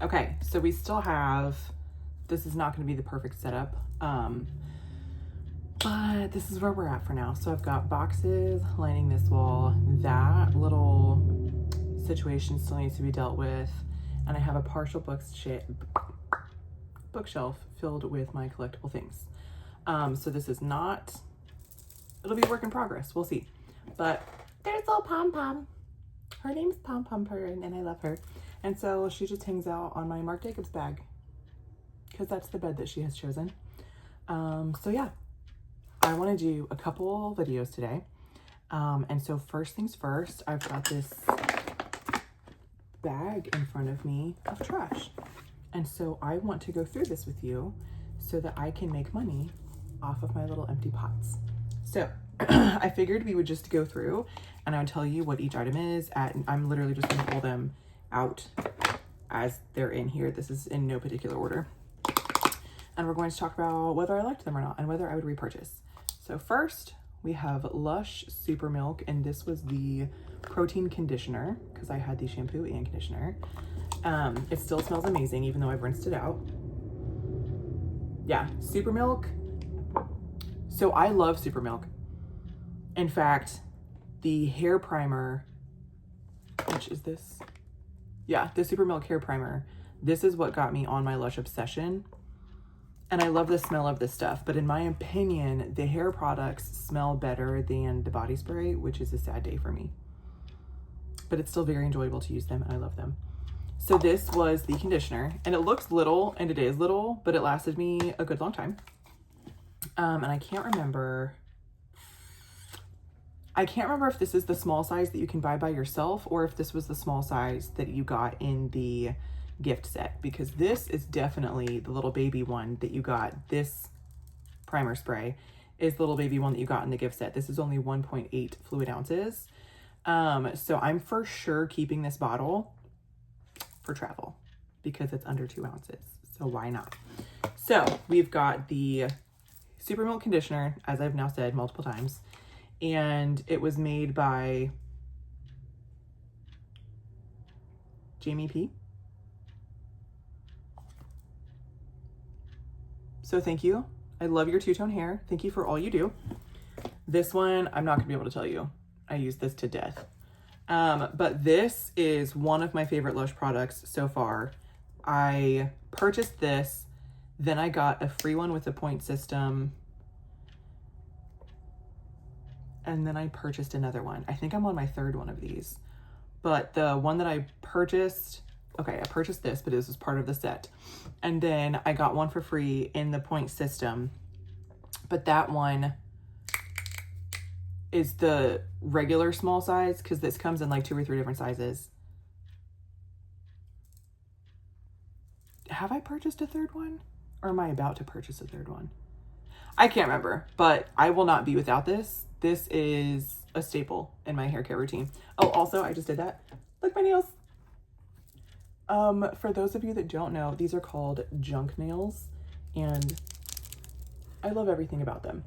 Okay, so we still have, this is not going to be the perfect setup, but this is where we're at for now. So I've got boxes lining this wall. That little situation still needs to be dealt with. And I have a partial bookshelf filled with my collectible things. So this is not, it'll be a work in progress. We'll see. But there's little Pom Pom. Her name's Pom Pom Purrin, and I love her. And so she just hangs out on my Marc Jacobs bag because that's the bed that she has chosen. So yeah, I want to do a couple videos today. And so first things first, I've got this bag in front of me of trash. And so I want to go through this with you so that I can make money off of my little empty pots. So I figured we would just go through and I would tell you what each item is at, and I'm literally just going to pull them out as they're in here. This is in no particular order. And we're going to talk about whether I liked them or not and whether I would repurchase. So first we have Lush Super Milk, and this was the protein conditioner because I had the shampoo and conditioner. It still smells amazing even though I've rinsed it out. Yeah, Super Milk. So I love Super Milk. In fact, the hair primer, which is this? Yeah, the Super Milk hair primer. This is what got me on my Lush obsession. And I love the smell of this stuff, but in my opinion, the hair products smell better than the body spray, which is a sad day for me. But it's still very enjoyable to use them, and I love them. So this was the conditioner, and it looks little, and it is little, but it lasted me a good long time. And I can't remember if this is the small size that you can buy by yourself or if this was the small size that you got in the gift set, because this is definitely the little baby one that you got. This primer spray is the little baby one that you got in the gift set. This is only 1.8 fluid ounces. So I'm for sure keeping this bottle for travel because it's under 2 ounces. So why not? So we've got the Super Milk conditioner, as I've now said multiple times, and it was made by Jamie P. So thank you. I love your two-tone hair. Thank you for all you do. This one, I'm not gonna be able to tell you. I use this to death. But this is one of my favorite Lush products so far. I purchased this, then I got a free one with a point system, and then I purchased another one. I think I'm on my third one of these. But the one that I purchased, okay, I purchased this, but this was part of the set. And then I got one for free in the point system. But that one is the regular small size because this comes in like 2 or 3 different sizes. Have I purchased a third one? Or am I about to purchase a third one? I can't remember, but I will not be without this. This is a staple in my hair care routine. Oh, also, I just did that. Look, my nails. For those of you that don't know, these are called junk nails, and I love everything about them.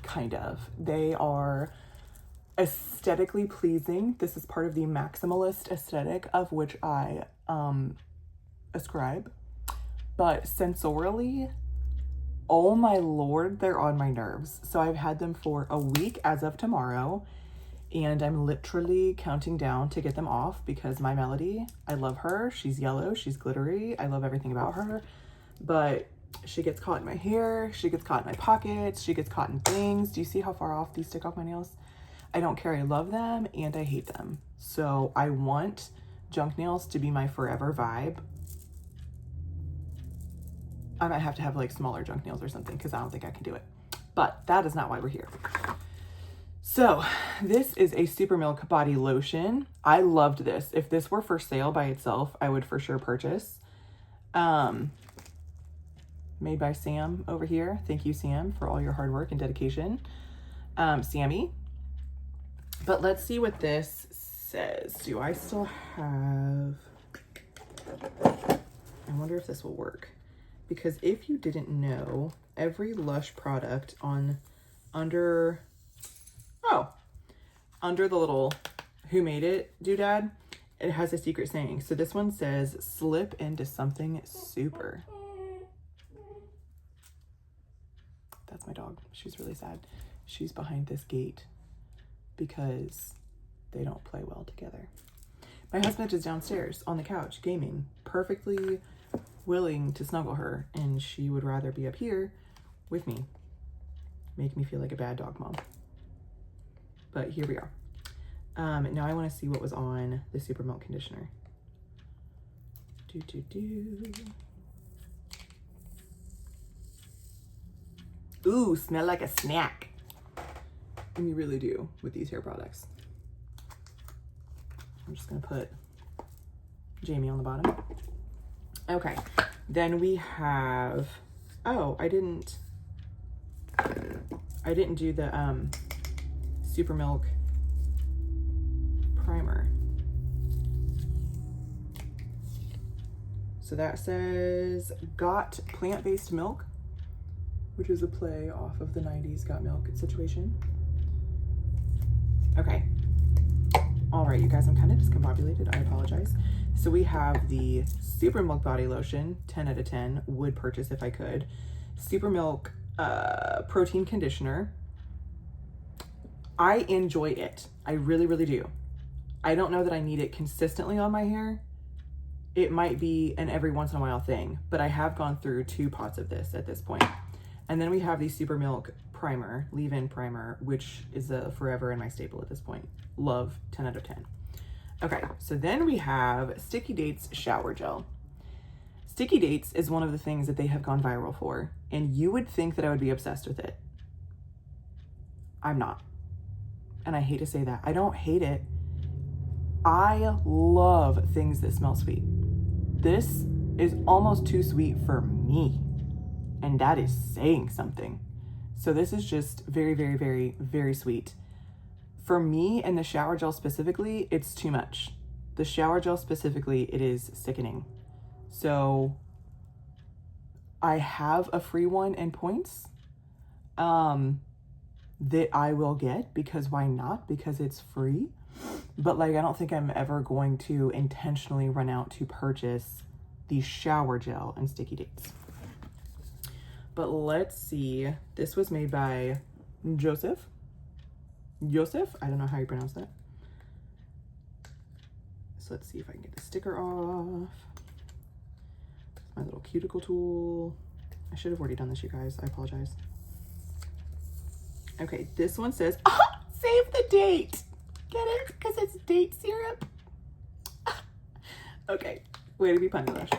Kind of. They are aesthetically pleasing. This is part of the maximalist aesthetic of which I ascribe. But sensorially, oh my Lord, they're on my nerves. So I've had them for a week as of tomorrow, and I'm literally counting down to get them off because my Melody, I love her. She's yellow, she's glittery. I love everything about her, but she gets caught in my hair. She gets caught in my pockets. She gets caught in things. Do you see how far off these stick off my nails? I don't care. I love them and I hate them. So I want junk nails to be my forever vibe. I might have to have like smaller junk nails or something because I don't think I can do it. But that is not why we're here. So this is a Super Milk body lotion. I loved this. If this were for sale by itself, I would for sure purchase. Made by Sam over here. Thank you, Sam, for all your hard work and dedication. Sammy. But let's see what this says. Do I still have... I wonder if this will work. Because if you didn't know, every Lush product under the little Who Made It doodad it has a secret saying. So this one says, slip into something super. That's my dog. She's really sad. She's behind this gate because they don't play well together. My husband is downstairs on the couch gaming, perfectly willing to snuggle her, and she would rather be up here with me. Make me feel like a bad dog mom. But here we are. Now I want to see what was on the Super Milk conditioner. Ooh, smell like a snack. And you really do with these hair products. I'm just gonna put Jamie on the bottom. Okay, then we have, oh, I didn't do the Super Milk primer. So that says Got Plant-Based Milk, which is a play off of the 90s Got Milk situation. Okay. All right, you guys, I'm kind of discombobulated. I apologize. So we have the Super Milk Body Lotion, 10 out of 10, would purchase if I could. Super Milk Protein Conditioner. I enjoy it. I really, really do. I don't know that I need it consistently on my hair. It might be an every once in a while thing, but I have gone through 2 pots of this at this point. And then we have the Super Milk Primer, leave-in primer, which is a forever and my staple at this point. Love, 10 out of 10. Okay, so then we have Sticky Dates Shower Gel. Sticky Dates is one of the things that they have gone viral for, and you would think that I would be obsessed with it. I'm not. And I hate to say that. I don't hate it. I love things that smell sweet. This is almost too sweet for me, and that is saying something. So this is just very, very, very, very sweet. For me and the shower gel specifically, it's too much. The shower gel specifically, it is sickening. So I have a free one in points that I will get, because why not? Because it's free. But like, I don't think I'm ever going to intentionally run out to purchase the shower gel and Sticky Dates. But let's see. This was made by Joseph. I don't know how you pronounce that. So let's see if I can get the sticker off. My little cuticle tool. I should have already done this, you guys. I apologize. Okay, this one says, save the date. Get it? Because it's date syrup. Okay, way to be punny, Lush.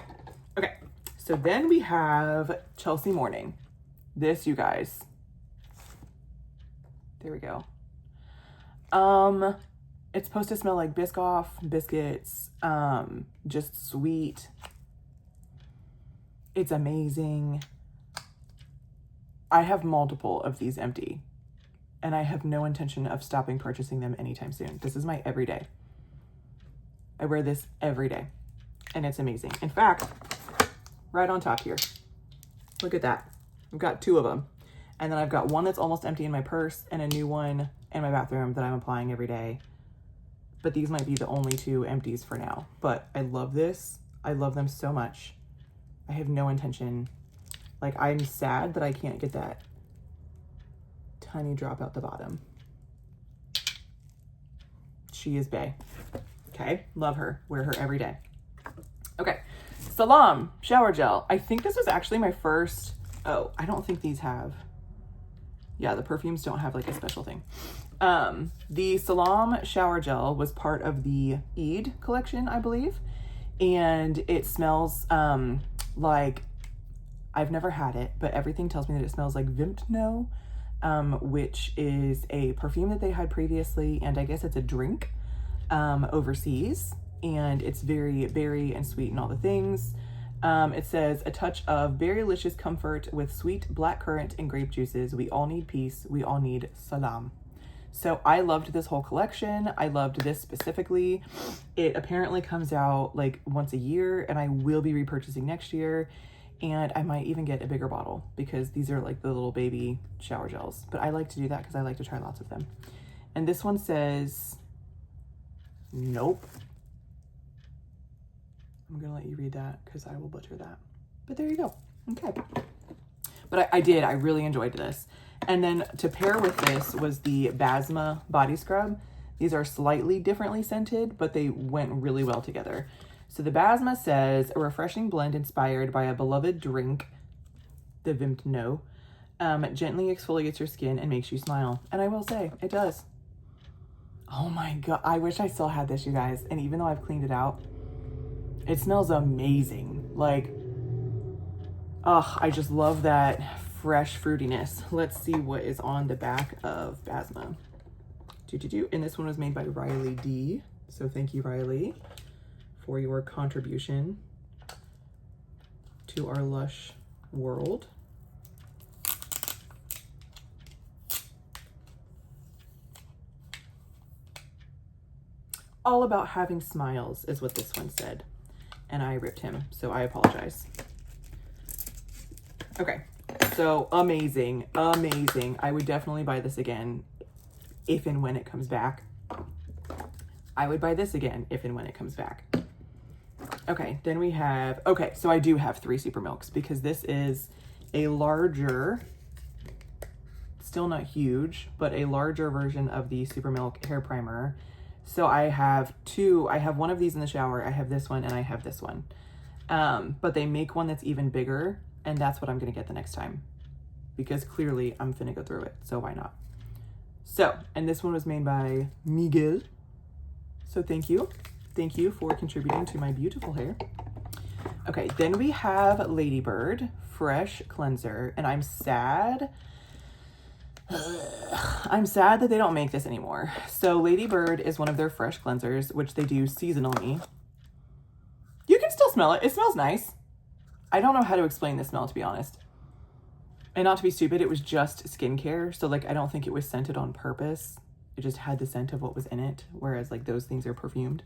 Okay, so then we have Chelsea Morning. This, you guys. There we go. It's supposed to smell like Biscoff, biscuits, just sweet. It's amazing. I have multiple of these empty, and I have no intention of stopping purchasing them anytime soon. This is my everyday. I wear this every day, and it's amazing. In fact, right on top here, look at that. I've got 2 of them, and then I've got one that's almost empty in my purse and a new one in my bathroom that I'm applying every day. But these might be the only 2 empties for now. But I love this. I love them so much. I have no intention. Like, I'm sad that I can't get that tiny drop out the bottom. She is bae. Okay, love her. Wear her every day. Okay, Salam shower gel. I think this was actually my first. Oh, I don't think these have. Yeah, the perfumes don't have like a special thing. The Salam shower gel was part of the Eid collection, I believe. And it smells like, I've never had it, but everything tells me that it smells like Vimtno, which is a perfume that they had previously, and I guess it's a drink overseas, and it's very berry and sweet and all the things. It says, a touch of berrylicious comfort with sweet blackcurrant and grape juices. We all need peace. We all need salam. So I loved this whole collection. I loved this specifically. It apparently comes out like once a year, and I will be repurchasing next year. And I might even get a bigger bottle because these are like the little baby shower gels. But I like to do that because I like to try lots of them. And this one says, nope. I'm gonna let you read that because I will butcher that. But there you go. Okay. But I really enjoyed this. And then to pair with this was the Basma body scrub. These are slightly differently scented, but they went really well together. So the Basma says, a refreshing blend inspired by a beloved drink, the Vimto, gently exfoliates your skin and makes you smile. And I will say, it does. Oh my God, I wish I still had this, you guys. And even though I've cleaned it out, it smells amazing. Like, oh, I just love that fresh fruitiness. Let's see what is on the back of Basma. And this one was made by Riley D. So thank you, Riley, for your contribution to our Lush world. All about having smiles is what this one said. And I ripped him, so I apologize. Okay, so amazing, amazing. I would definitely buy this again if and when it comes back. I would buy this again if and when it comes back. Okay, then we have, okay, so I do have 3 Super Milks because this is a larger, still not huge, but a larger version of the Super Milk hair primer. So I have 2, I have one of these in the shower, I have this one, and I have this one. But they make one that's even bigger, and that's what I'm gonna get the next time. Because clearly I'm finna go through it, so why not? So, and this one was made by Miguel. So thank you. Thank you for contributing to my beautiful hair. Okay, then we have Ladybird Fresh Cleanser, and I'm sad. I'm sad that they don't make this anymore. So Ladybird is one of their fresh cleansers, which they do seasonally. You can still smell it. It smells nice. I don't know how to explain the smell, to be honest. And not to be stupid, it was just skincare. So like, I don't think it was scented on purpose. It just had the scent of what was in it. Whereas like those things are perfumed.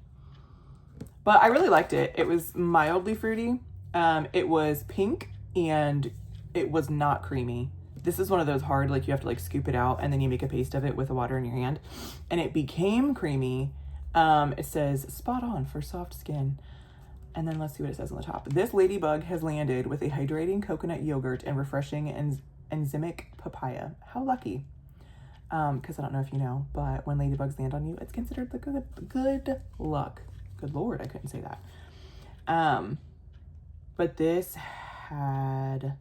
But I really liked it. It was mildly fruity. It was pink and it was not creamy. This is one of those hard, like you have to like scoop it out and then you make a paste of it with the water in your hand. And it became creamy. It says spot on for soft skin. And then let's see what it says on the top. This ladybug has landed with a hydrating coconut yogurt and refreshing enzymic papaya. How lucky. Because I don't know if you know, but when ladybugs land on you, it's considered the good luck. Good Lord, I couldn't say that. But this had,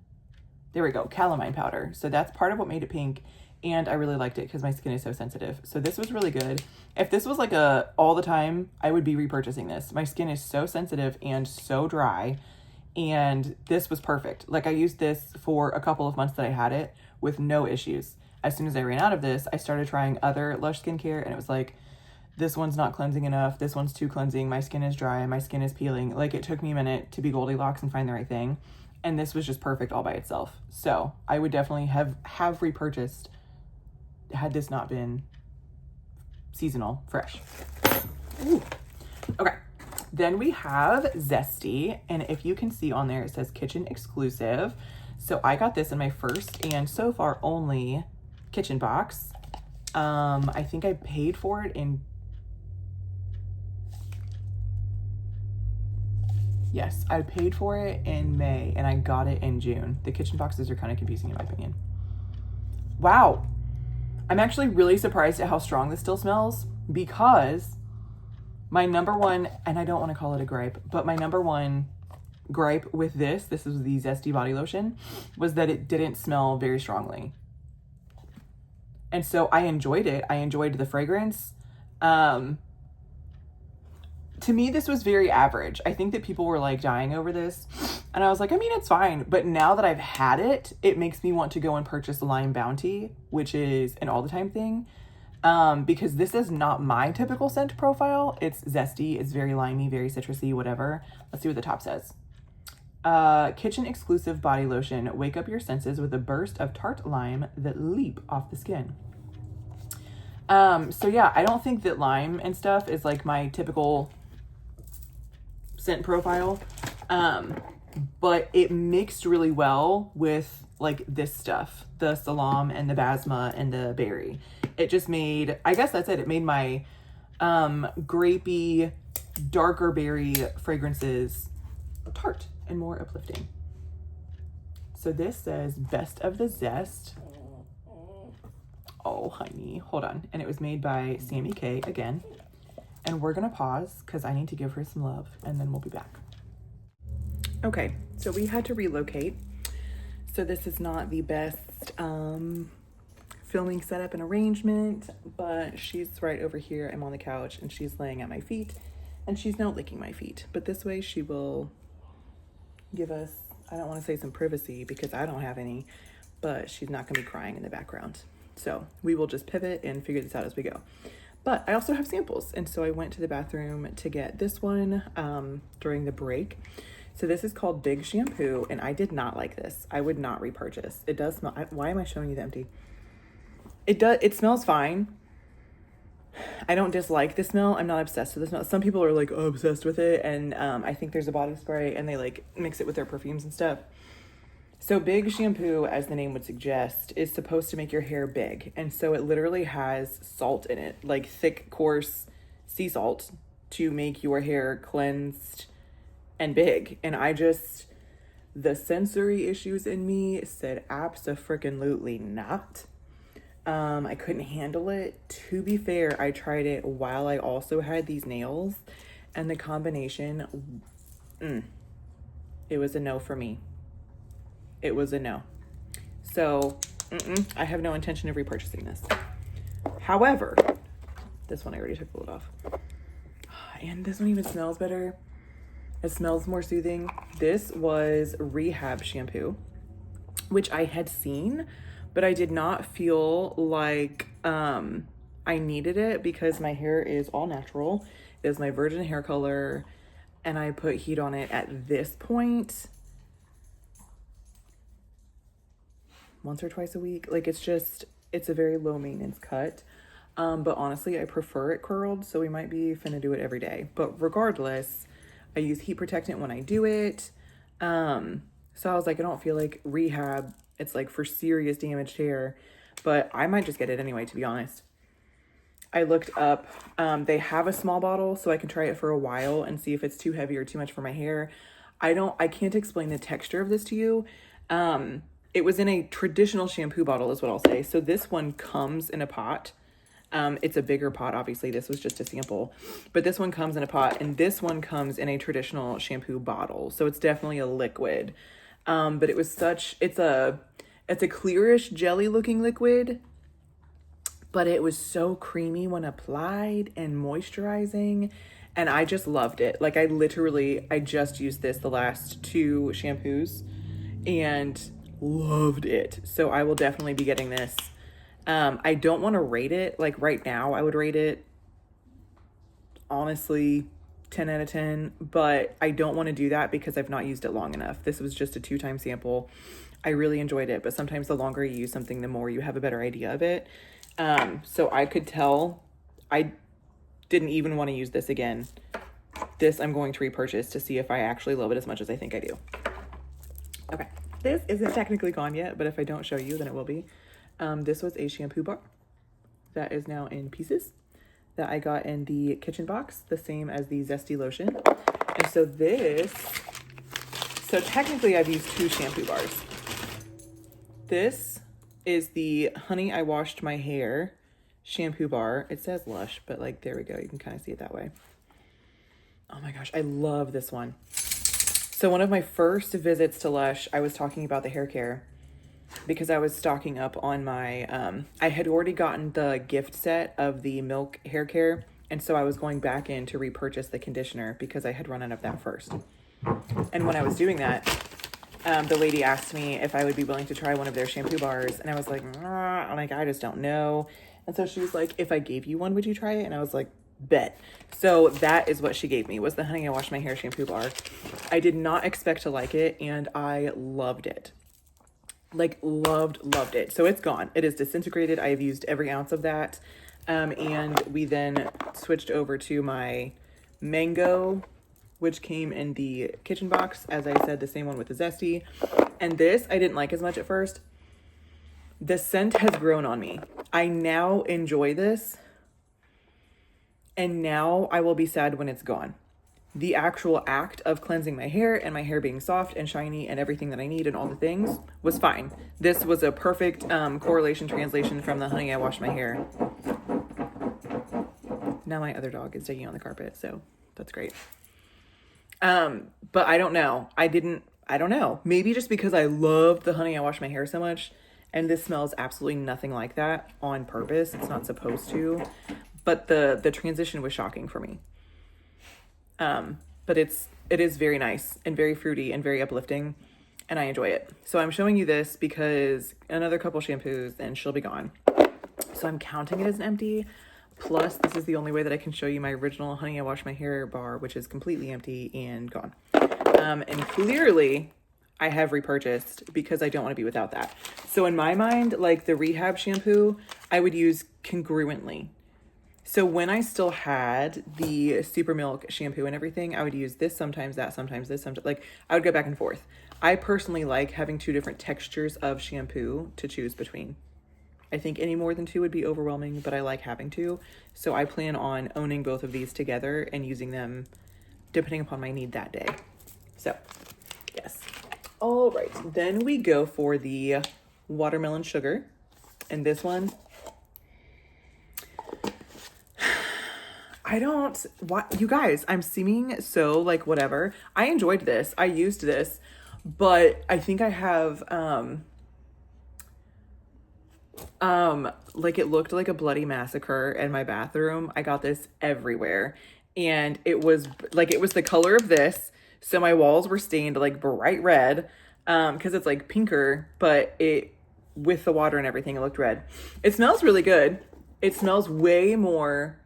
there we go, calamine powder. So that's part of what made it pink. And I really liked it because my skin is so sensitive. So this was really good. If this was like a all the time, I would be repurchasing this. My skin is so sensitive and so dry. And this was perfect. Like I used this for a couple of months that I had it with no issues. As soon as I ran out of this, I started trying other Lush skincare and it was like, this one's not cleansing enough. This one's too cleansing. My skin is dry. My skin is peeling. Like it took me a minute to be Goldilocks and find the right thing. And this was just perfect all by itself. So I would definitely have repurchased had this not been seasonal fresh. Ooh. Okay. Then we have Zesty. And if you can see on there, it says kitchen exclusive. So I got this in my first and so far only kitchen box. I think I paid for it in, yes, I paid for it in May and I got it in June. The kitchen boxes are kind of confusing in my opinion. Wow. I'm actually really surprised at how strong this still smells because my number one, and I don't want to call it a gripe, but my number one gripe with this is the Zesty body lotion, was that it didn't smell very strongly. And so I enjoyed it. I enjoyed the fragrance. To me, this was very average. I think that people were like dying over this. And I was like, I mean, it's fine. But now that I've had it, it makes me want to go and purchase Lime Bounty, which is an all the time thing. Because this is not my typical scent profile. It's zesty. It's very limey, very citrusy, whatever. Let's see what the top says. Kitchen exclusive body lotion. Wake up your senses with a burst of tart lime that leap off the skin. So yeah, I don't think that lime and stuff is like my typical scent profile. But it mixed really well with like this stuff, the salam and the basma and the berry. It just made, I guess that's it. It made my grapey, darker berry fragrances tart and more uplifting. So this says best of the zest. Oh, honey, hold on. And it was made by Sammy K again. And we're gonna pause because I need to give her some love and then we'll be back. Okay, so we had to relocate. So this is not the best filming setup and arrangement, but she's right over here. I'm on the couch and she's laying at my feet and she's now licking my feet. But this way she will give us, I don't want to say some privacy because I don't have any, but she's not gonna be crying in the background. So we will just pivot and figure this out as we go. But I also have samples. And so I went to the bathroom to get this one during the break. So this is called Big Shampoo, and I did not like this. I would not repurchase. It does smell, why am I showing you the empty? It smells fine. I don't dislike the smell. I'm not obsessed with the smell. Some people are like obsessed with it. And I think there's a body spray and they like mix it with their perfumes and stuff. So Big Shampoo, as the name would suggest, is supposed to make your hair big. And so it literally has salt in it, like thick, coarse sea salt to make your hair cleansed and big. And the sensory issues in me said abso-freaking-lutely not. I couldn't handle it. To be fair, I tried it while I also had these nails and the combination, it was a no for me. It was a no. So I have no intention of repurchasing this. However, this one I already took the lid off. And this one even smells better. It smells more soothing. This was Rehab shampoo, which I had seen, but I did not feel like I needed it because my hair is all natural. It is my virgin hair color, and I put heat on it at this point once or twice a week. Like it's a very low maintenance cut. But honestly, I prefer it curled, so we might be finna do it every day. But regardless, I use heat protectant when I do it. So I was like, I don't feel like Rehab, it's like for serious damaged hair, but I might just get it anyway, to be honest. I looked up, they have a small bottle so I can try it for a while and see if it's too heavy or too much for my hair. I can't explain the texture of this to you. It was in a traditional shampoo bottle is what I'll say. So this one comes in a pot. It's a bigger pot, obviously. This was just a sample, but this one comes in a pot and this one comes in a traditional shampoo bottle. So it's definitely a liquid. But it was it's a clearish jelly looking liquid, but it was so creamy when applied and moisturizing. And I just loved it. Like I just used this the last 2 shampoos and loved it. So I will definitely be getting this. I don't want to rate it. Like right now, I would rate it, honestly, 10 out of 10, but I don't want to do that because I've not used it long enough. This was just a 2-time sample. I really enjoyed it, but sometimes the longer you use something, the more you have a better idea of it. So I could tell I didn't even want to use this again. This I'm going to repurchase to see if I actually love it as much as I think I do. Okay, this isn't technically gone yet, but if I don't show you, then it will be. This was a shampoo bar that is now in pieces that I got in the kitchen box, the same as the Zesty lotion. And so technically I've used 2 shampoo bars. This is the Honey I Washed My Hair shampoo bar. It says Lush, but like, there we go. You can kind of see it that way. Oh my gosh, I love this one. So one of my first visits to Lush, I was talking about the hair care because I was stocking up on my, I had already gotten the gift set of the Milk hair care. And so I was going back in to repurchase the conditioner because I had run out of that first. And when I was doing that, the lady asked me if I would be willing to try one of their shampoo bars. And I was like, I just don't know. And so she was like, if I gave you one, would you try it? And I was like, bet. So that is what she gave me, was the Honey I Wash My Hair shampoo bar. I did not expect to like it, and I loved it. Like loved it. So it's gone. It is disintegrated. I have used every ounce of that. And we then switched over to my mango, which came in the kitchen box. As I said, the same one with the Zesty. And this I didn't like as much at first. The scent has grown on me. I now enjoy this. And now I will be sad when it's gone. the actual act of cleansing my hair and my hair being soft and shiny and everything that I need and all the things was fine. This was a perfect correlation translation from the Honey I Wash My Hair. Now my other dog is digging on the carpet, so that's great. But I don't know. I don't know. Maybe just because I love the Honey I Wash My Hair so much, and this smells absolutely nothing like that on purpose. It's not supposed to, but the transition was shocking for me. But it is very nice and very fruity and very uplifting, and I enjoy it. So I'm showing you this because another couple shampoos and she'll be gone. So I'm counting it as an empty. Plus, this is the only way that I can show you my original Honey I Wash My Hair bar, which is completely empty and gone. And clearly I have repurchased because I don't want to be without that. So in my mind, like the rehab shampoo, I would use congruently. So when I still had the Super Milk shampoo and everything, I would use this sometimes, that sometimes, this sometimes. Like I would go back and forth. I personally like having two different textures of shampoo to choose between. I think any more than two would be overwhelming, but I like having two. So I plan on owning both of these together and using them depending upon my need that day. So, yes. All right, then we go for the watermelon sugar. And this one, you guys, I'm seeming so like whatever. I enjoyed this. I used this, but I think I have, like it looked like a bloody massacre in my bathroom. I got this everywhere, and it was the color of this. So my walls were stained like bright red, cause it's like pinker, but with the water and everything, it looked red. It smells really good. It smells way more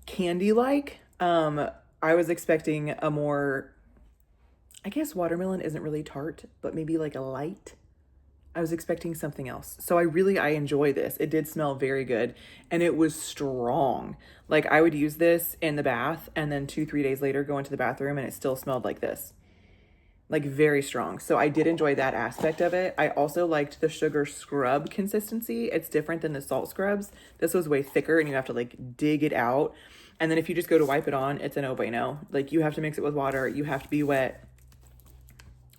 candy-like. I was expecting a more, I guess watermelon isn't really tart, but maybe like a light. I was expecting something else. So I enjoy this. It did smell very good, and it was strong. Like I would use this in the bath and then 2-3 days later go into the bathroom and it still smelled like this. Like very strong. So I did enjoy that aspect of it. I also liked the sugar scrub consistency. It's different than the salt scrubs. This was way thicker and you have to like dig it out. And then if you just go to wipe it on, it's a no bueno. Like you have to mix it with water. You have to be wet.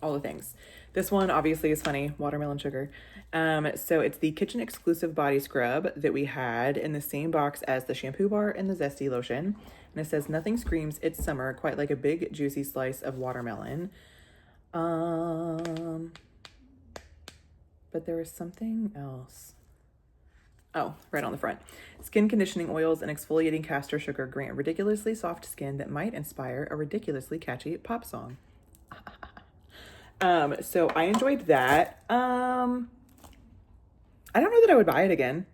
All the things. This one obviously is funny, watermelon sugar. So it's the kitchen exclusive body scrub that we had in the same box as the shampoo bar and the Zesty lotion. And it says, nothing screams it's summer quite like a big juicy slice of watermelon. But there was something else. Oh, right on the front. Skin conditioning oils and exfoliating castor sugar grant ridiculously soft skin that might inspire a ridiculously catchy pop song. So I enjoyed that. I don't know that I would buy it again.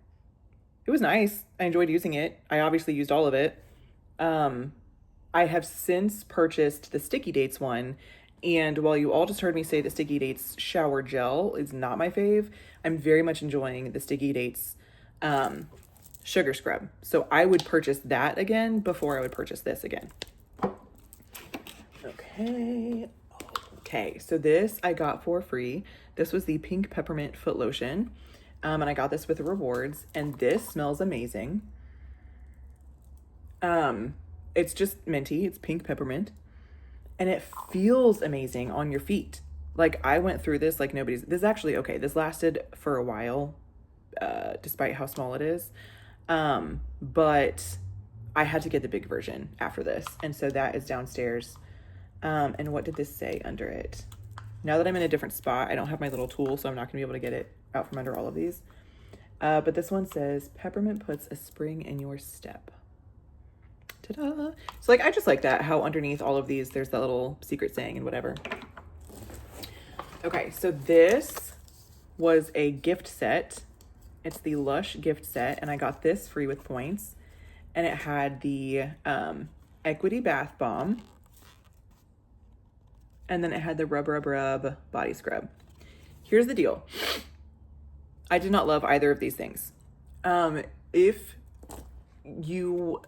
It was nice. I enjoyed using it. I obviously used all of it. I have since purchased the Sticky Dates one. And while you all just heard me say the Sticky Dates shower gel is not my fave, I'm very much enjoying the Sticky Dates, sugar scrub. So I would purchase that again before I would purchase this again. Okay, so this I got for free. This was the pink peppermint foot lotion. And I got this with the rewards, and this smells amazing. It's just minty, it's pink peppermint, and it feels amazing on your feet. Like I went through this like nobody's, this actually, okay, this lasted for a while, despite how small it is. But I had to get the big version after this. And so that is downstairs. And what did this say under it? Now that I'm in a different spot, I don't have my little tool, so I'm not gonna be able to get it out from under all of these. But this one says, peppermint puts a spring in your step. Ta-da! So like, I just like that, how underneath all of these, there's that little secret saying and whatever. Okay, so this was a gift set. It's the Lush gift set, and I got this free with points. And it had the Equity Bath Bomb. And then it had the Rub Rub Rub body scrub. Here's the deal. I did not love either of these things. If you...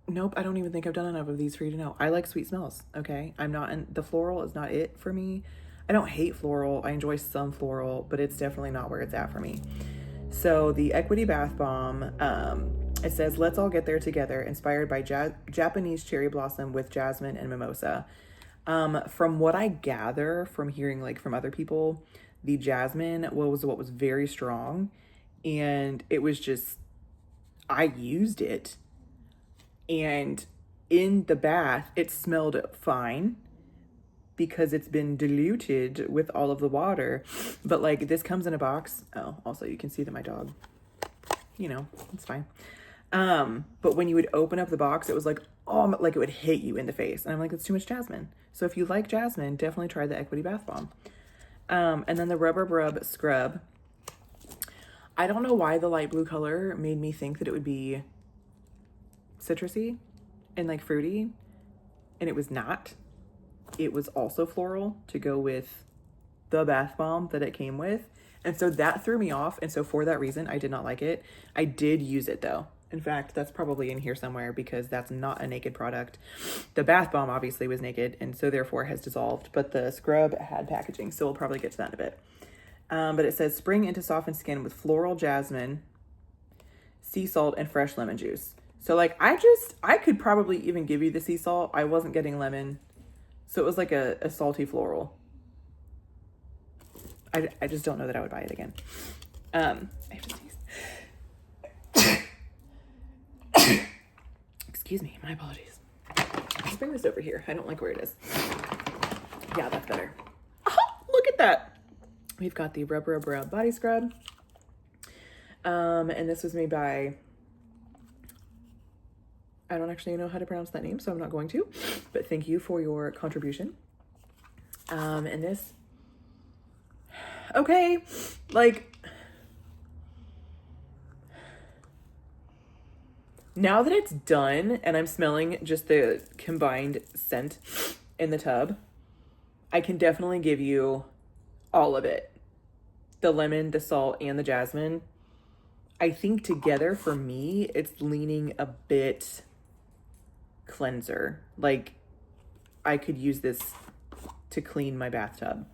Nope, I don't even think I've done enough of these for you to know. I like sweet smells, okay? The floral is not it for me. I don't hate floral. I enjoy some floral, but it's definitely not where it's at for me. So the Equity Bath Bomb, It says, let's all get there together, inspired by Japanese cherry blossom with jasmine and mimosa. From what I gather from hearing like from other people, the jasmine was what was very strong, and it was just, I used it, and in the bath it smelled fine because it's been diluted with all of the water. But like, this comes in a box. Oh, also you can see that my dog, you know, it's fine. But when you would open up the box, it was like, oh, like it would hit you in the face. And I'm like, it's too much jasmine. So if you like jasmine, definitely try the Equity Bath Bomb. And then the Rubber Rub Scrub. I don't know why the light blue color made me think that it would be citrusy and like fruity, and it was not. It was also floral to go with the bath bomb that it came with. And so that threw me off. And so for that reason, I did not like it. I did use it though. In fact, that's probably in here somewhere because that's not a naked product. The bath bomb obviously was naked and so therefore has dissolved, but the scrub had packaging. So we'll probably get to that in a bit. But it says spring into softened skin with floral jasmine, sea salt, and fresh lemon juice. So like, I could probably even give you the sea salt. I wasn't getting lemon. So it was like a salty floral. I just don't know that I would buy it again. I have to sneeze. Excuse me, my apologies. Let's bring this over here. I don't like where it is. Yeah, that's better. Oh, look at that. We've got the Rub Rub Rub Body Scrub. And this was made by, I don't actually know how to pronounce that name, so I'm not going to, but thank you for your contribution. And this, okay, like, now that it's done and I'm smelling just the combined scent in the tub, I can definitely give you all of it. The lemon, the salt, and the jasmine. I think together for me, it's leaning a bit cleanser. Like, I could use this to clean my bathtub.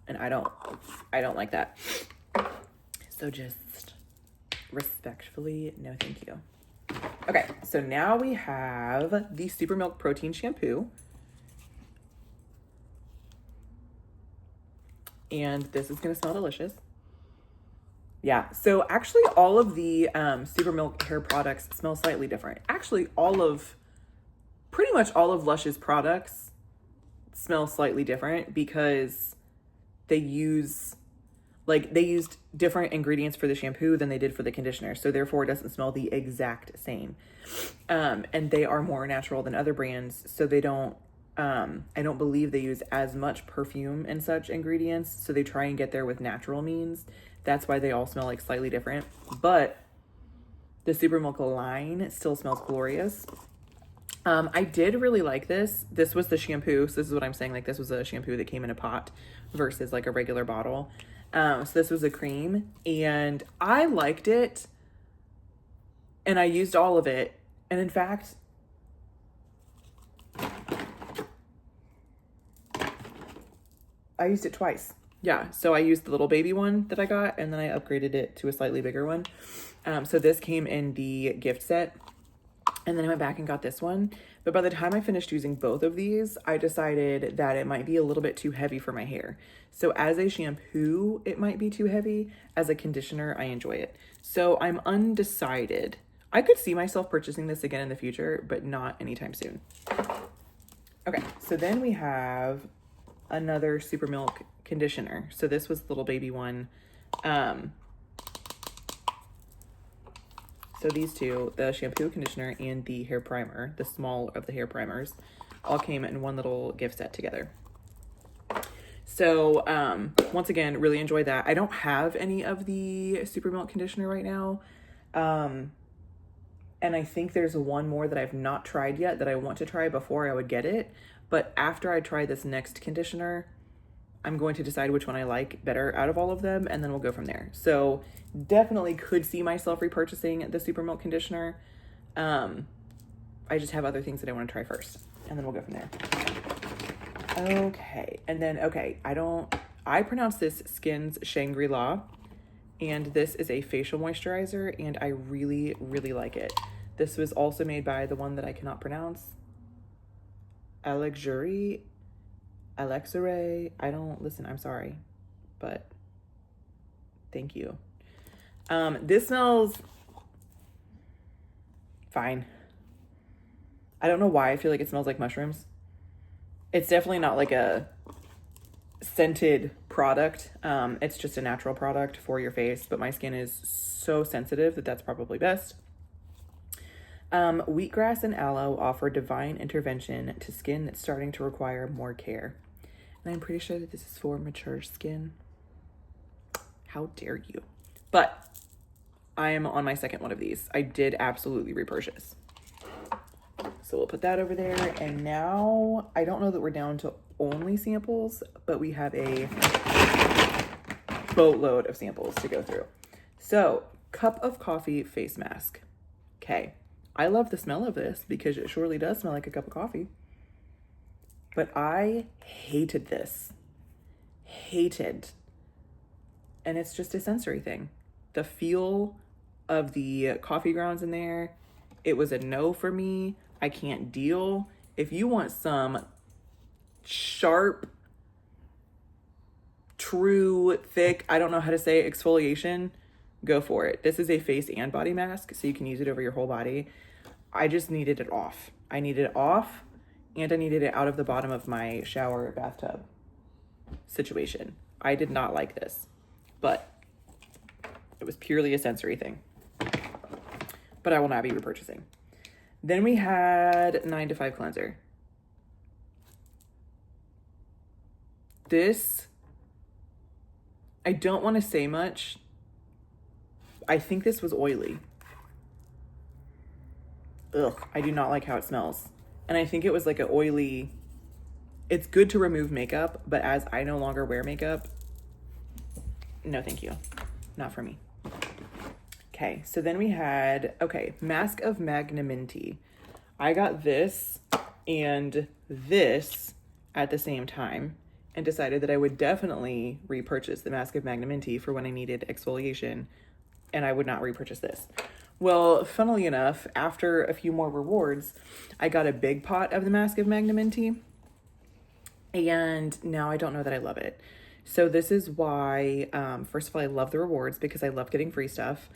And I don't like that. So just respectfully, no thank you. Okay, so now we have the Super Milk Protein Shampoo. And this is gonna smell delicious. Yeah, so actually all of the Super Milk hair products smell slightly different. Actually, pretty much all of Lush's products smell slightly different because they used different ingredients for the shampoo than they did for the conditioner. So therefore it doesn't smell the exact same. And they are more natural than other brands. So they don't, I don't believe they use as much perfume and such ingredients. So they try and get there with natural means. That's why they all smell like slightly different. But the Super Milk line still smells glorious. I did really like this. This was the shampoo. So this is what I'm saying. Like, this was a shampoo that came in a pot versus like a regular bottle. So this was a cream and I liked it and I used all of it. And in fact, I used it twice. Yeah, so I used the little baby one that I got and then I upgraded it to a slightly bigger one. So this came in the gift set and then I went back and got this one. But by the time I finished using both of these, I decided that it might be a little bit too heavy for my hair. So as a shampoo, it might be too heavy. As a conditioner, I enjoy it. So I'm undecided. I could see myself purchasing this again in the future, but not anytime soon. Okay, so then we have another Super Milk conditioner. So this was the little baby one. So these two, the shampoo, conditioner, and the hair primer, the small of the hair primers, all came in one little gift set together. So once again, really enjoyed that. I don't have any of the Super Milk conditioner right now. And I think there's one more that I've not tried yet that I want to try before I would get it. But after I try this next conditioner, I'm going to decide which one I like better out of all of them, and then we'll go from there. So definitely could see myself repurchasing the Super Milk conditioner. I just have other things that I want to try first, and then we'll go from there. Okay, and then, okay, I pronounce this Skins Shangri-La, And this is a facial moisturizer, and I really, really like it. This was also made by the one that I cannot pronounce. Alexure. Listen, I'm sorry, but thank you. This smells fine. I don't know why I feel like it smells like mushrooms. It's definitely not like a scented product. It's just a natural product for your face, but my skin is so sensitive that that's probably best. Wheatgrass and aloe offer divine intervention to skin that's starting to require more care. And I'm pretty sure that this is for mature skin. How dare you? But I am on my second one of these. I did absolutely repurchase. So we'll put that over there. And now I don't know that we're down to only samples, but we have a boatload of samples to go through. So, cup of coffee face mask. Okay. I love the smell of this because it surely does smell like a cup of coffee. But I hated this. Hated. And it's just a sensory thing. The feel of the coffee grounds in there, it was a no for me. I can't deal. If you want some sharp, true, thick, I don't know how to say exfoliation, go for it. This is a face and body mask, so you can use it over your whole body. I just needed it off. I needed it off, and I needed it out of the bottom of my shower bathtub situation. I did not like this, but it was purely a sensory thing. But I will not be repurchasing. Then we had 9 to 5 cleanser. This, I don't want to say much. I think this was oily. Ugh, I do not like how it smells. And I think it was like an oily, it's good to remove makeup, but as I no longer wear makeup, no thank you. Not for me. Okay, so then we had, Mask of Magnanimity. I got this and this at the same time and decided that I would definitely repurchase the Mask of Magnanimity for when I needed exfoliation, and I would not repurchase this. Well, funnily enough, after a few more rewards, I got a big pot of the Mask of Magnanimity, and now I don't know that I love it. So this is why, first of all, I love the rewards because I love getting free stuff,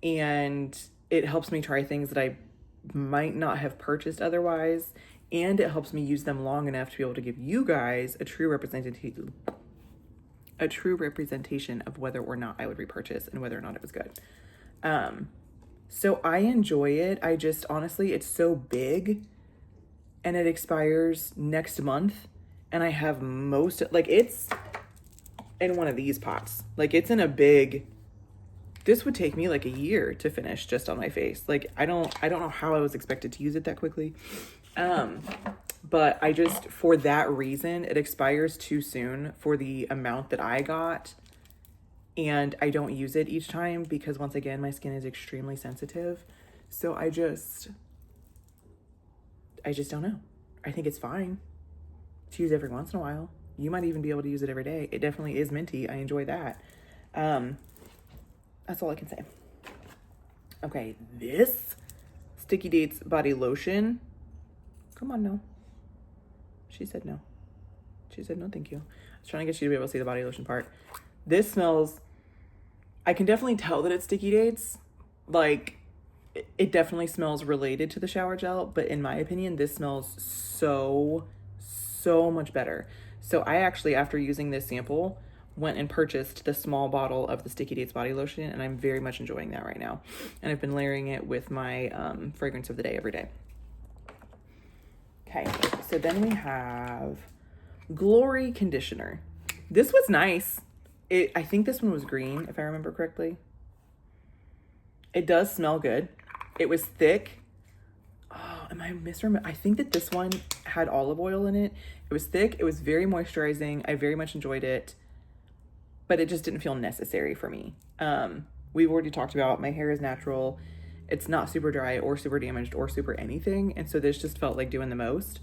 and it helps me try things that I might not have purchased otherwise, and it helps me use them long enough to be able to give you guys a true representation of whether or not I would repurchase and whether or not it was good. So I enjoy it. I just, honestly, it's so big and it expires next month, and I have it's in one of these pots. Like, it's in a big, this would take me like a year to finish just on my face. Like, I don't know how I was expected to use it that quickly. But I just, for that reason, it expires too soon for the amount that I got. And I don't use it each time because, once again, my skin is extremely sensitive. So I just don't know. I think it's fine to use every once in a while. You might even be able to use it every day. It definitely is minty. I enjoy that. That's all I can say. Okay, this Sticky Dates body lotion. Come on, no. She said no. She said no, thank you. I was trying to get you to be able to see the body lotion part. This smells, I can definitely tell that it's Sticky Dates. Like, it definitely smells related to the shower gel, but in my opinion, this smells so much better. So I actually, after using this sample, went and purchased the small bottle of the Sticky Dates body lotion, and I'm very much enjoying that right now. And I've been layering it with my fragrance of the day every day. Okay, so then we have Glory Conditioner. This was nice. I think this one was green, if I remember correctly. It does smell good. It was thick. Oh, am I misremembering? I think that this one had olive oil in it. It was thick. It was very moisturizing. I very much enjoyed it, but it just didn't feel necessary for me. We've already talked about my hair is natural. It's not super dry or super damaged or super anything. And so this just felt like doing the most.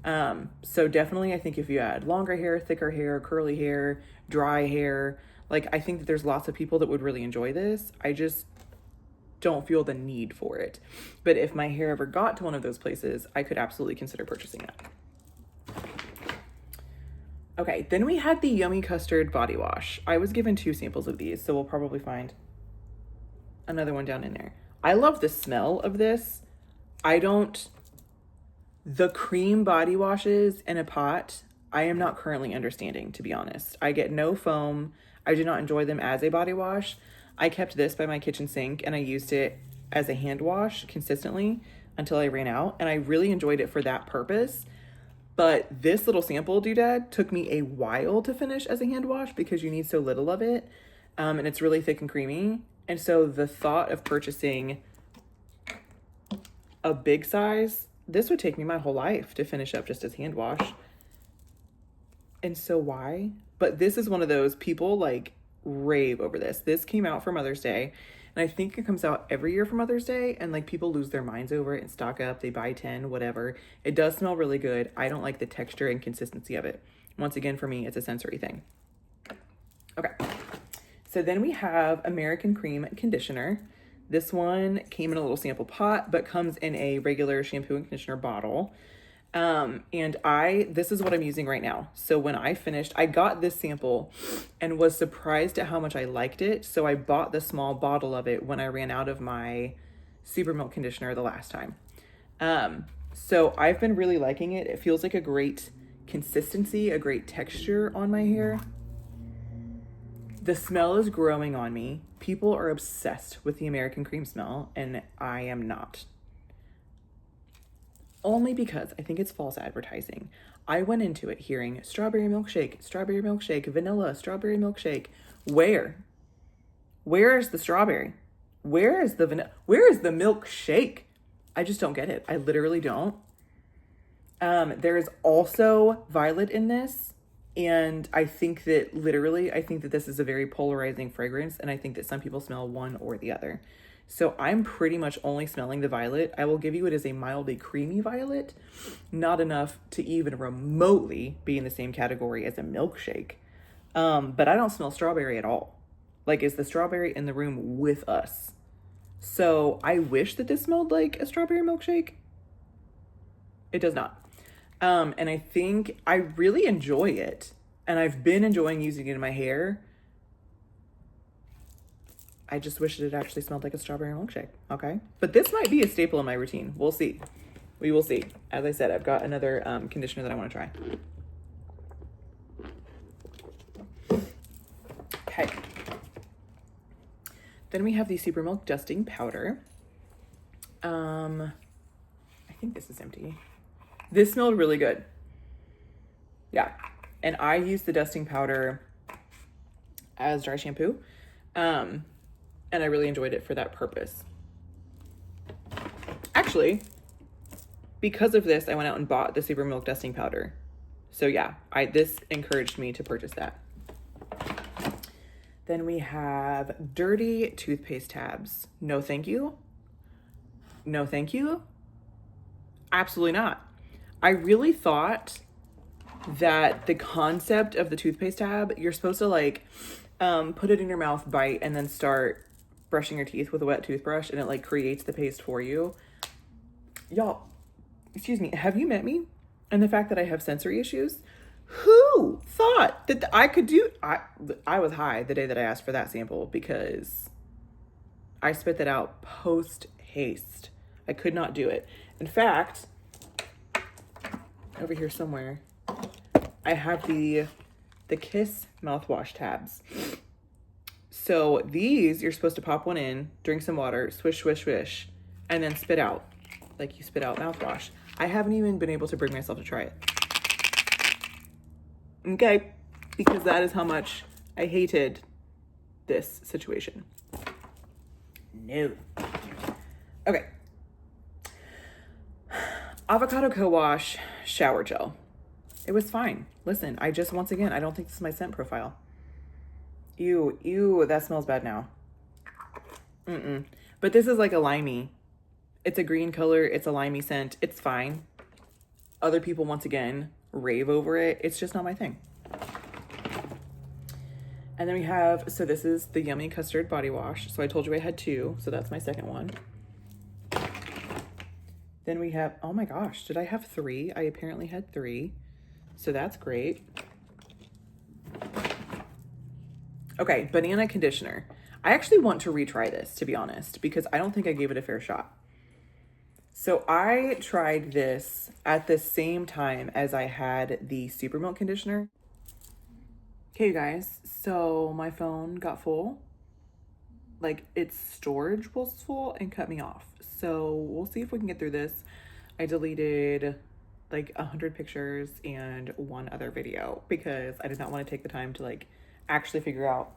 So definitely, I think if you had longer hair, thicker hair, curly hair, dry hair, Like, I think that there's lots of people that would really enjoy this. I just don't feel the need for it. But if my hair ever got to one of those places, I could absolutely consider purchasing it. Okay, then we had the Yummy Custard Body Wash. I was given 2 samples of these, so we'll probably find another one down in there. I love the smell of this. The cream body washes in a pot, I am not currently understanding, to be honest. I get no foam. I do not enjoy them as a body wash. I kept this by my kitchen sink and I used it as a hand wash consistently until I ran out, and I really enjoyed it for that purpose. But this little sample doodad took me a while to finish as a hand wash because you need so little of it, and it's really thick and creamy. And so the thought of purchasing a big size, this would take me my whole life to finish up just as hand wash. And so why? But this is one of those, people like rave over this. This came out for Mother's Day, and I think it comes out every year for Mother's Day, and like people lose their minds over it and stock up. They buy 10, whatever. It does smell really good. I don't like the texture and consistency of it. Once again, for me, it's a sensory thing. Okay. So then we have American Cream Conditioner. This one came in a little sample pot, but comes in a regular shampoo and conditioner bottle. And this is what I'm using right now. So when I finished, I got this sample and was surprised at how much I liked it. So I bought the small bottle of it when I ran out of my Super Milk conditioner the last time. So I've been really liking it. It feels like a great consistency, a great texture on my hair. The smell is growing on me. People are obsessed with the American Cream smell, and I am not. Only because I think it's false advertising. I went into it hearing strawberry milkshake, vanilla, strawberry milkshake. Where? Where is the strawberry? Where is the vanilla? Where is the milkshake? I just don't get it. I literally don't. There is also violet in this. And I think that this is a very polarizing fragrance. And I think that some people smell one or the other. So I'm pretty much only smelling the violet. I will give you it as a mildly creamy violet, not enough to even remotely be in the same category as a milkshake. But I don't smell strawberry at all. Like, is the strawberry in the room with us? So I wish that this smelled like a strawberry milkshake. It does not. And I think I really enjoy it. And I've been enjoying using it in my hair. I just wish it actually smelled like a strawberry milkshake, okay? But this might be a staple in my routine. We'll see. We will see. As I said, I've got another conditioner that I want to try. Okay. Then we have the Super Milk Dusting Powder. I think this is empty. This smelled really good. Yeah. And I used the dusting powder as dry shampoo. And I really enjoyed it for that purpose. Actually, because of this, I went out and bought the Super Milk Dusting Powder. So yeah, this encouraged me to purchase that. Then we have dirty toothpaste tabs. No, thank you. No, thank you. Absolutely not. I really thought that the concept of the toothpaste tab, you're supposed to like put it in your mouth, bite, and then start brushing your teeth with a wet toothbrush, and it like creates the paste for you. Y'all, excuse me, have you met me? And the fact that I have sensory issues? Who thought that I could do? I was high the day that I asked for that sample because I spit that out post haste. I could not do it. In fact, over here somewhere, I have the Kiss mouthwash tabs. So these, you're supposed to pop one in, drink some water, swish, swish, swish, and then spit out, like you spit out mouthwash. I haven't even been able to bring myself to try it. Okay, because that is how much I hated this situation. No. Okay. Avocado Co-Wash Shower Gel. It was fine. Listen, I don't think this is my scent profile. Ew, that smells bad now. But this is like a limey. It's a green color. It's a limey scent. It's fine. Other people, once again, rave over it. It's just not my thing. And then we have, so this is the Yummy Custard Body Wash. So I told you I had 2, so that's my second one. Then we have, oh my gosh, did I have 3? I apparently had 3. So that's great. Okay, banana conditioner. I actually want to retry this, to be honest, because I don't think I gave it a fair shot. So I tried this at the same time as I had the Super Milk conditioner. Okay, you guys, so my phone got full. Like, its storage was full and cut me off. So we'll see if we can get through this. I deleted like 100 pictures and 1 other video because I did not want to take the time to like actually figure out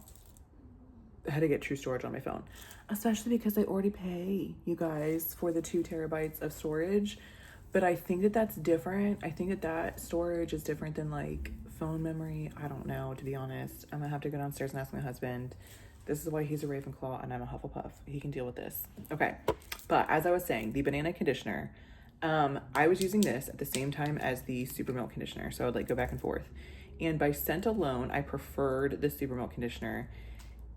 how to get true storage on my phone, especially because I already pay you guys for the 2 terabytes of storage. But I think that that's different. I think that that storage is different than like phone memory. I don't know, to be honest. I'm gonna have to go downstairs and ask my husband. This is why he's a Ravenclaw and I'm a Hufflepuff. He can deal with this. Okay, but as I was saying, the banana conditioner, I was using this at the same time as the Super Milk conditioner, so I would like go back and forth. And by scent alone, I preferred the Super Milk conditioner.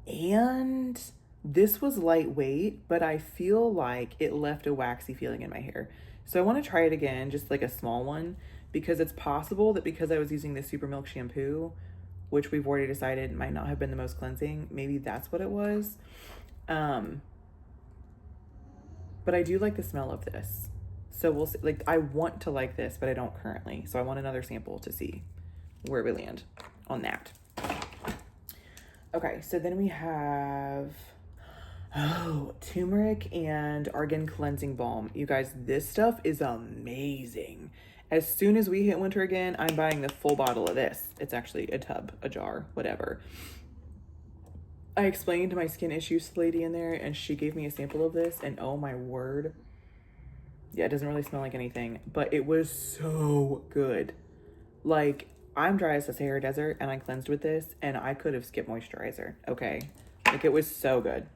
And this was lightweight, but I feel like it left a waxy feeling in my hair. So I want to try it again, just like a small one, because it's possible that because I was using the Super Milk shampoo, which we've already decided might not have been the most cleansing, maybe that's what it was. But I do like the smell of this. So we'll see. Like, I want to like this, but I don't currently. So I want another sample to see where we land on that. Okay, so then we have, turmeric and argan cleansing balm. You guys, this stuff is amazing. As soon as we hit winter again, I'm buying the full bottle of this. It's actually a tub, a jar, whatever. I explained my skin issues lady in there and she gave me a sample of this and oh my word. Yeah, it doesn't really smell like anything, but it was so good. Like, I'm dry as a Sahara Desert and I cleansed with this and I could have skipped moisturizer, okay? Like, it was so good.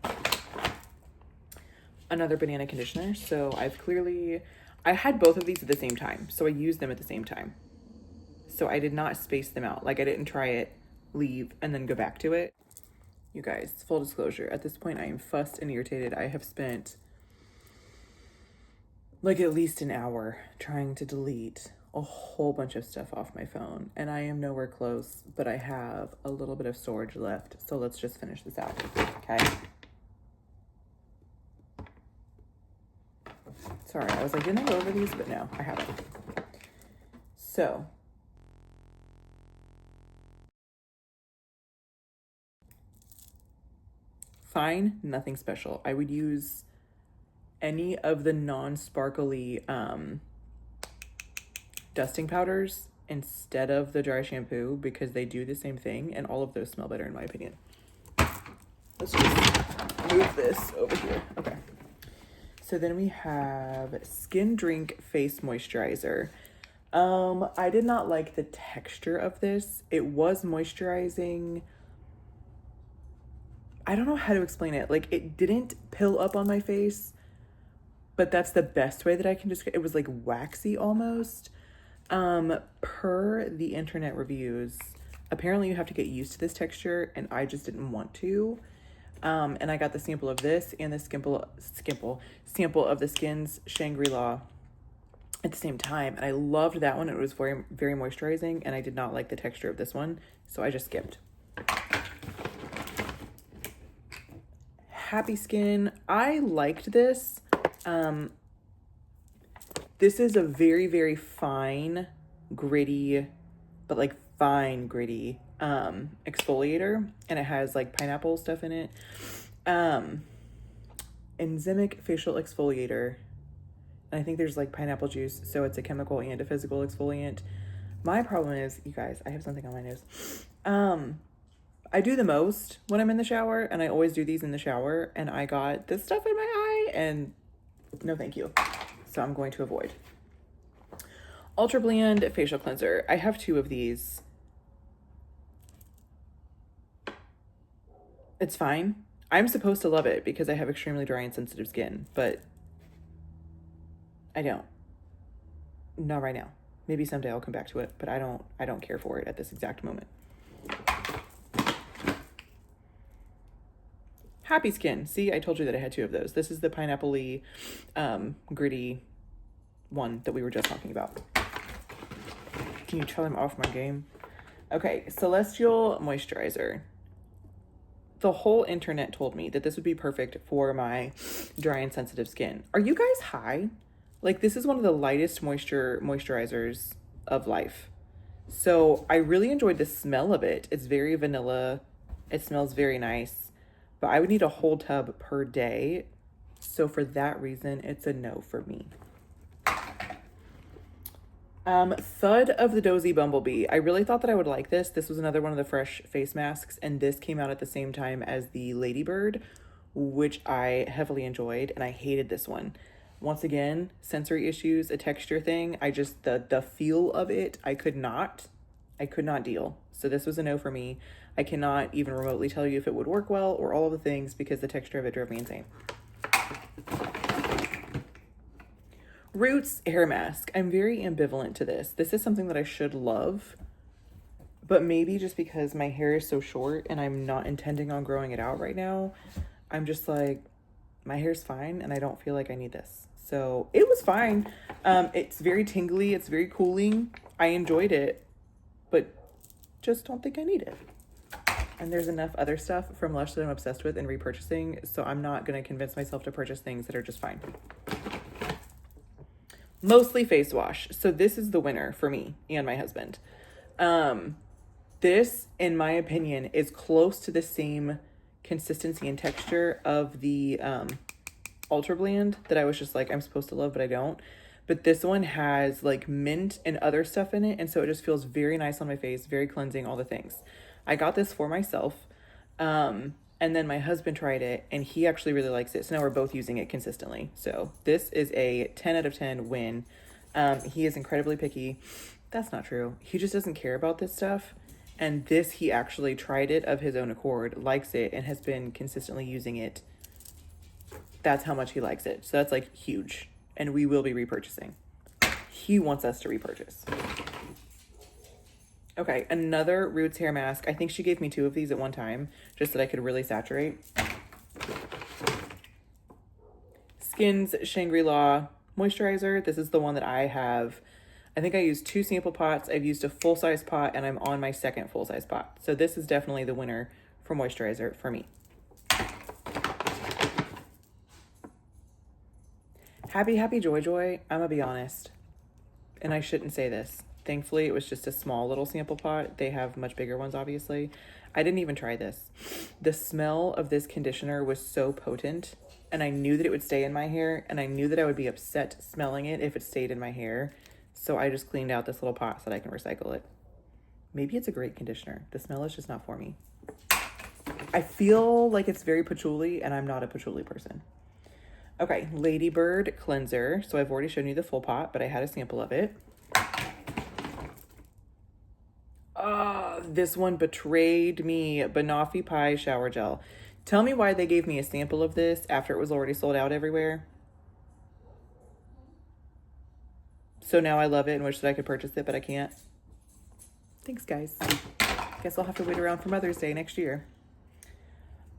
Another banana conditioner. So I had both of these at the same time. So I used them at the same time. So I did not space them out. Like, I didn't try it, leave, and then go back to it. You guys, full disclosure, at this point I am fussed and irritated. I have spent like at least an hour trying to delete a whole bunch of stuff off my phone and I am nowhere close, but I have a little bit of storage left. So let's just finish this out, okay? Sorry, I was like, didn't I go over these? But no, I haven't. So, fine, nothing special. I would use any of the non-sparkly dusting powders instead of the dry shampoo because they do the same thing and all of those smell better in my opinion. Let's just move this over here. Okay. So then we have Skin Drink Face Moisturizer. I did not like the texture of this. It was moisturizing. I don't know how to explain it. Like, it didn't pill up on my face, but that's the best way that I can describe it. It was like waxy almost. Per the internet reviews, apparently you have to get used to this texture and I just didn't want to. And I got the sample of this and the sample of the Skins Shangri-La at the same time. And I loved that one. It was very, very moisturizing and I did not like the texture of this one. So I just skipped. Happy Skin. I liked this. This is a very, very fine, gritty, but like fine, gritty exfoliator. And it has like pineapple stuff in it. Enzymic facial exfoliator. And I think there's like pineapple juice. So it's a chemical and a physical exfoliant. My problem is, you guys, I have something on my nose. I do the most when I'm in the shower. And I always do these in the shower. And I got this stuff in my eye. And no thank you. So I'm going to avoid. Ultra Bland Facial Cleanser. I have 2 of these. It's fine. I'm supposed to love it because I have extremely dry and sensitive skin, but I don't. Not right now. Maybe someday I'll come back to it, but I don't care for it at this exact moment. Happy Skin. See, I told you that I had 2 of those. This is the pineapple-y, gritty one that we were just talking about. Can you tell I'm off my game? Okay, Celestial Moisturizer. The whole internet told me that this would be perfect for my dry and sensitive skin. Are you guys high? Like, this is one of the lightest moisturizers of life. So I really enjoyed the smell of it. It's very vanilla. It smells very nice, but I would need a whole tub per day. So for that reason, it's a no for me. Thud of the Dozy Bumblebee. I really thought that I would like this. This was another one of the fresh face masks, and this came out at the same time as the Ladybird, which I heavily enjoyed, and I hated this one. Once again, sensory issues, a texture thing. I just, the feel of it, I could not deal. So this was a no for me. I cannot even remotely tell you if it would work well or all of the things because the texture of it drove me insane. Roots hair mask. I'm very ambivalent to this. This is something that I should love, but maybe just because my hair is so short and I'm not intending on growing it out right now, I'm just like, my hair's fine and I don't feel like I need this. So it was fine. It's very tingly. It's very cooling. I enjoyed it, but just don't think I need it. And there's enough other stuff from Lush that I'm obsessed with and repurchasing, so I'm not going to convince myself to purchase things that are just fine. Mostly face wash. So this is the winner for me and my husband. This, in my opinion, is close to the same consistency and texture of the Ultra Blend that I was just like, I'm supposed to love, but I don't. But this one has like mint and other stuff in it, and so it just feels very nice on my face, very cleansing, all the things. I got this for myself, and then my husband tried it, and he actually really likes it. So now we're both using it consistently. So this is a 10 out of 10 win. He is incredibly picky. That's not true. He just doesn't care about this stuff. And this, he actually tried it of his own accord, likes it, and has been consistently using it. That's how much he likes it. So that's like huge. And we will be repurchasing. He wants us to repurchase. Okay, another Roots hair mask. I think she gave me 2 of these at one time, just so that I could really saturate. Skin's Shangri-La moisturizer. This is the one that I have. I think I used 2 sample pots. I've used a full-size pot, and I'm on my second full-size pot. So this is definitely the winner for moisturizer for me. Happy Joy Joy. I'm gonna be honest, and I shouldn't say this. Thankfully, it was just a small little sample pot. They have much bigger ones, obviously. I didn't even try this. The smell of this conditioner was so potent, and I knew that it would stay in my hair, and I knew that I would be upset smelling it if it stayed in my hair. So I just cleaned out this little pot so that I can recycle it. Maybe it's a great conditioner. The smell is just not for me. I feel like it's very patchouli, and I'm not a patchouli person. Okay, Ladybird cleanser. So I've already shown you the full pot, but I had a sample of it. This one betrayed me. Banoffee Pie Shower Gel. Tell me why they gave me a sample of this after it was already sold out everywhere. So now I love it and wish that I could purchase it, but I can't. Thanks, guys. Guess I'll have to wait around for Mother's Day next year.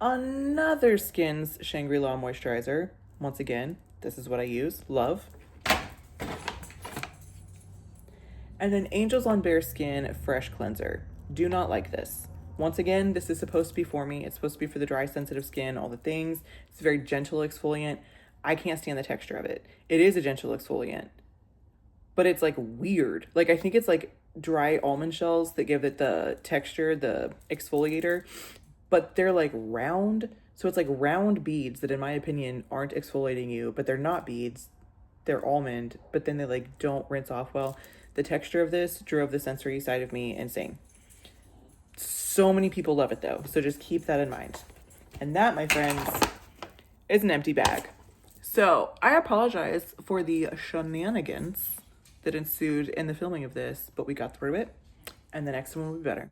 Another Skin's Shangri-La moisturizer. Once again, this is what I use. Love. And then Angels on Bare Skin Fresh Cleanser. Do not like this. Once again, this is supposed to be for me. It's supposed to be for the dry, sensitive skin, all the things. It's a very gentle exfoliant. I can't stand the texture of it. It is a gentle exfoliant, but it's like weird. Like, I think it's like dry almond shells that give it the texture, the exfoliator, but they're like round. So it's like round beads that, in my opinion, aren't exfoliating you, but they're not beads. They're almond, but then they like don't rinse off well. The texture of this drove the sensory side of me insane. So many people love it though, so just keep that in mind. And that, my friends, is an empty bag. So I apologize for the shenanigans that ensued in the filming of this, but we got through it, and the next one will be better.